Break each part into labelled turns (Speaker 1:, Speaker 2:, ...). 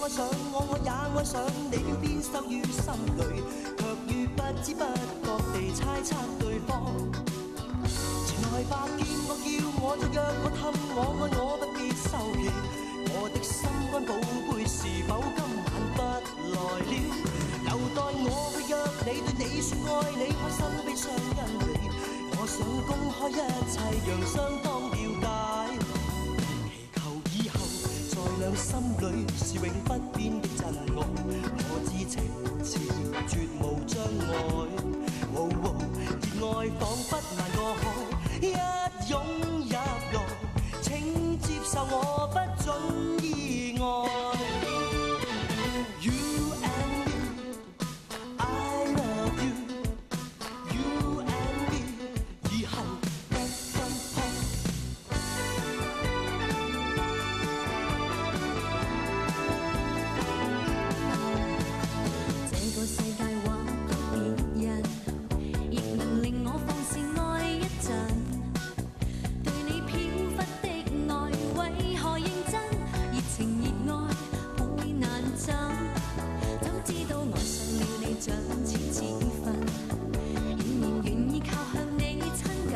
Speaker 1: 愛上我也愛上你，偏偏收於心裏，卻於不知不覺地猜測對方。前來吧，見我叫我就約我氹我愛我不必收氣，我的心肝寶貝是否今晚不來了？留待我去約你，對你說愛你，開心悲傷因你，我想公開一切，讓雙方了解。祈求以後在兩心裏是永不變的真愛，我知情詞絕無障礙，熱愛彷彿萬個海，一湧入來，請接受我不准意外。You and me, I love you. You and me， 以後不分開。
Speaker 2: 這個世界或別人，亦能令我放肆愛一陣。對你飄忽的愛，為何認真？熱情熱愛會難枕，怎知道愛上了你像似自焚，仍然願意靠向你親近。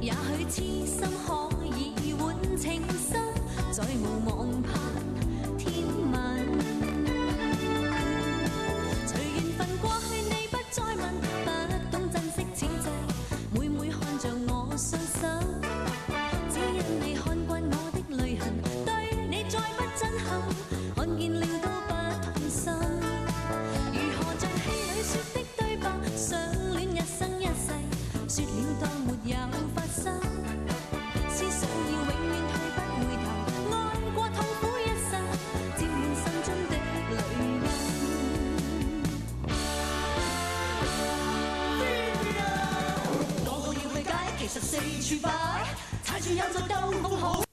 Speaker 2: 也許痴心可以換情深，再無望盼天問。隨緣分過去，你不再問，不懂珍惜此際，每每看着我傷心，只因你看慣我的淚痕，對你再不震撼，看見令都不痛心。如何像戲裏說的對白，相戀一生一世，說了當沒有發生，思想要永遠退不回頭，愛過痛苦一生，沾滿心中的淚印。
Speaker 1: 我要去街，其實四處擺，踩住有就鬥風好，